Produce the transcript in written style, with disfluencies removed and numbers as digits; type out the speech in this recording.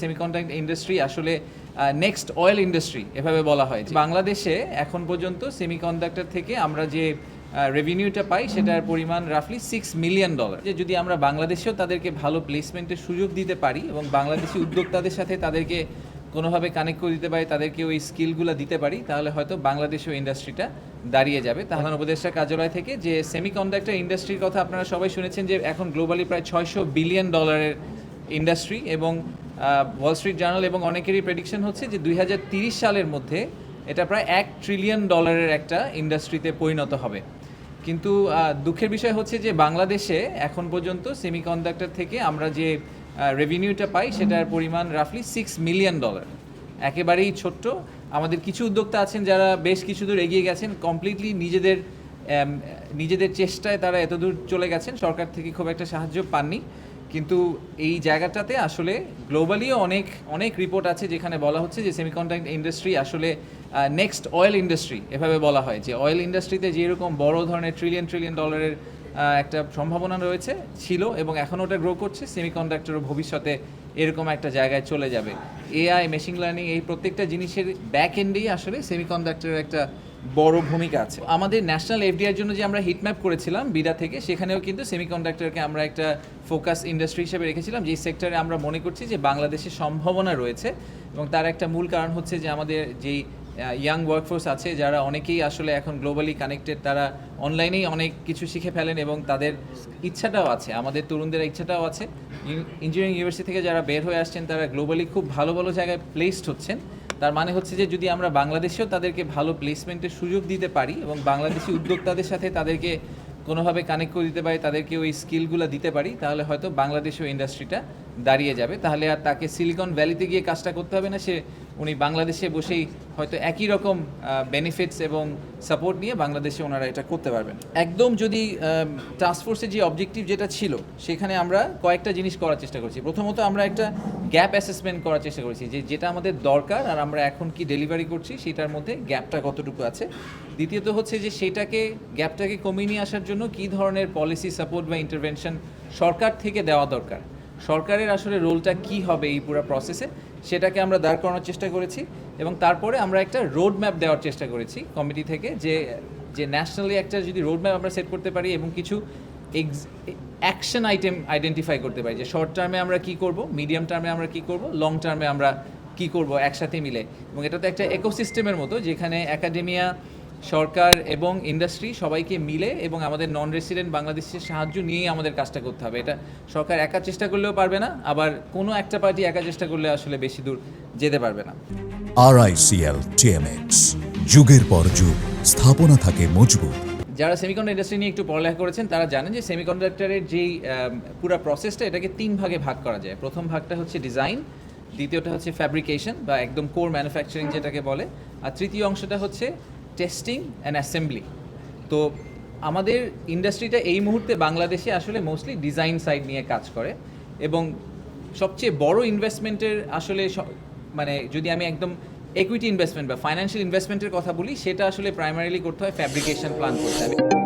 Semiconductor industry আসলে next oil industry এভাবে বলা হয়। বাংলাদেশে এখন পর্যন্ত সেমিকন্ডাক্টর থেকে আমরা যে রেভিনিউটা পাই সেটার পরিমাণ রাফলি $6 মিলিয়ন। যে যদি আমরা বাংলাদেশেও তাদেরকে ভালো প্লেসমেন্টের সুযোগ দিতে পারি এবং বাংলাদেশি উদ্যোক্তাদের সাথে তাদেরকে কোনোভাবে কানেক্ট করে দিতে পারি, তাদেরকে ওই স্কিলগুলো দিতে পারি, তাহলে হয়তো বাংলাদেশেও ইন্ডাস্ট্রিটা দাঁড়িয়ে যাবে। প্রধান উপদেষ্টা কার্যালয় থেকে যে সেমিকন্ডাক্টর ইন্ডাস্ট্রির কথা আপনারা সবাই শুনেছেন যে এখন গ্লোবালি প্রায় $600 বিলিয়ন ইন্ডাস্ট্রি এবং ওয়াল স্ট্রিট জার্নাল এবং অনেকেরই প্রেডিকশন হচ্ছে যে 2030 সালের মধ্যে এটা প্রায় $1 ট্রিলিয়ন একটা ইন্ডাস্ট্রিতে পরিণত হবে। কিন্তু দুঃখের বিষয় হচ্ছে যে বাংলাদেশে এখন পর্যন্ত সেমিকন্ডাক্টর থেকে আমরা যে রেভিনিউটা পাই সেটার পরিমাণ রাফলি $6 মিলিয়ন। একেবারেই ছোট্ট। আমাদের কিছু উদ্যোক্তা আছেন যারা বেশ কিছু দূর এগিয়ে গেছেন, কমপ্লিটলি নিজেদের চেষ্টায় তারা এতদূর চলে গেছেন, সরকার থেকে খুব একটা সাহায্য পাননি। কিন্তু এই জায়গাটাতে আসলে গ্লোবালিও অনেক রিপোর্ট আছে যেখানে বলা হচ্ছে যে সেমিকন্ডাক্টর ইন্ডাস্ট্রি আসলে নেক্সট অয়েল ইন্ডাস্ট্রি এভাবে বলা হয়। যে অয়েল ইন্ডাস্ট্রিতে যেরকম বড় ধরনের ট্রিলিয়ন ডলারের একটা সম্ভাবনা রয়েছে ছিল এবং এখন ওটা গ্রো করছে, সেমিকন্ডাক্টরও ভবিষ্যতে এরকম একটা জায়গায় চলে যাবে। এআই, মেশিন লার্নিং, এই প্রত্যেকটা জিনিসের ব্যাক এন্ডেই আসলে সেমিকন্ডাক্টরের একটা বড় ভূমিকা আছে। আমাদের ন্যাশনাল এফডিআর জন্য যে আমরা হিটম্যাপ করেছিলাম বিডা থেকে, সেখানেও কিন্তু সেমিকন্ডাক্টরকে আমরা একটা ফোকাস ইন্ডাস্ট্রি হিসেবে রেখেছিলাম, যেই সেক্টরে আমরা মনে করছি যে বাংলাদেশের সম্ভাবনা রয়েছে। এবং তার একটা মূল কারণ হচ্ছে যে আমাদের যেই ইয়াং ওয়ার্কফোর্স আছে যারা অনেকেই আসলে এখন গ্লোবালি কানেক্টেড, তারা অনলাইনেই অনেক কিছু শিখে ফেলেন এবং তাদের ইচ্ছাটাও আছে, আমাদের তরুণদের ইচ্ছাটাও আছে। ইঞ্জিনিয়ারিং ইউনিভার্সিটি থেকে যারা বের হয়ে আসছেন তারা গ্লোবালি খুব ভালো ভালো জায়গায় প্লেসড হচ্ছেন। তার মানে হচ্ছে যে যদি আমরা বাংলাদেশেও তাদেরকে ভালো প্লেসমেন্টের সুযোগ দিতে পারি এবং বাংলাদেশি উদ্যোক্তাদের সাথে তাদেরকে কোনোভাবে কানেক্ট করে দিতে পারি, তাদেরকে ওই স্কিলগুলো দিতে পারি, তাহলে হয়তো বাংলাদেশেও ইন্ডাস্ট্রিটা দাঁড়িয়ে যাবে। তাহলে আর তাকে সিলিকন ভ্যালিতে গিয়ে কাজটা করতে হবে না, উনি বাংলাদেশে বসেই হয়তো একই রকম বেনিফিটস এবং সাপোর্ট নিয়ে বাংলাদেশে ওনারা এটা করতে পারবেন। একদম যদি টাস্কফোর্সের যে অবজেক্টিভ যেটা ছিল সেখানে আমরা কয়েকটা জিনিস করার চেষ্টা করছি। প্রথমত আমরা একটা গ্যাপ অ্যাসেসমেন্ট করার চেষ্টা করেছি যে যেটা আমাদের দরকার আর আমরা এখন কি ডেলিভারি করছি সেটার মধ্যে গ্যাপটা কতটুকু আছে। দ্বিতীয়ত হচ্ছে যে গ্যাপটাকে কমিয়ে নিয়ে আসার জন্য কী ধরনের পলিসি সাপোর্ট বা ইন্টারভেনশন সরকার থেকে দেওয়া দরকার, সরকারের আসলে রোলটা কি হবে এই পুরো প্রসেসে, সেটাকে আমরা দাঁড় করানোর চেষ্টা করেছি। এবং তারপরে আমরা একটা রোড ম্যাপ দেওয়ার চেষ্টা করেছি কমিটি থেকে, যে ন্যাশনালি একটা যদি রোড ম্যাপ আমরা সেট করতে পারি এবং কিছু অ্যাকশন আইটেম আইডেন্টিফাই করতে পারি, যে শর্ট টার্মে আমরা কি করব, মিডিয়াম টার্মে আমরা কি করব, লং টার্মে আমরা কি করব একসাথে মিলে। এবং এটা তো একটা ইকোসিস্টেমের মতো যেখানে একাডেমিয়া, সরকার এবং ইন্ডাস্ট্রি সবাইকে মিলে এবং আমাদের নন রেসিডেন্ট বাংলাদেশের সাহায্য নিয়েই আমাদের কাজটা করতে হবে। এটা সরকার একা চেষ্টা করলেও পারবে না, আবার কোনো একটা পার্টি একা চেষ্টা করলে আসলে বেশি দূর যেতে পারবে না। RICL TMX, যুগের পর যুগ স্থাপনা থাকে মজবুত। যারা সেমিকন্ডাক্টর ইন্ডাস্ট্রি নিয়ে একটু পড়ালেখা করেছেন তারা জানেন যে সেমিকন্ডাক্টরের যেই পুরো প্রসেসটা, এটাকে 3 ভাগে ভাগ করা যায়। প্রথম ভাগটা হচ্ছে ডিজাইন, দ্বিতীয়টা হচ্ছে ফ্যাব্রিকেশন বা একদম কোর ম্যানুফ্যাকচারিং যেটাকে বলে, আর তৃতীয় অংশটা হচ্ছে টেস্টিং অ্যান্ড অ্যাসেম্বলি। তো আমাদের ইন্ডাস্ট্রিটা এই মুহূর্তে বাংলাদেশে আসলে মোস্টলি ডিজাইন সাইড নিয়ে কাজ করে এবং সবচেয়ে বড় ইনভেস্টমেন্টের আসলে মানে যদি আমি একদম ইকুইটি ইনভেস্টমেন্ট বা ফাইন্যান্সিয়াল ইনভেস্টমেন্টের কথা বলি, সেটা আসলে প্রাইমারিলি করতে হয় ফ্যাব্রিকেশন প্ল্যান করতে হবে।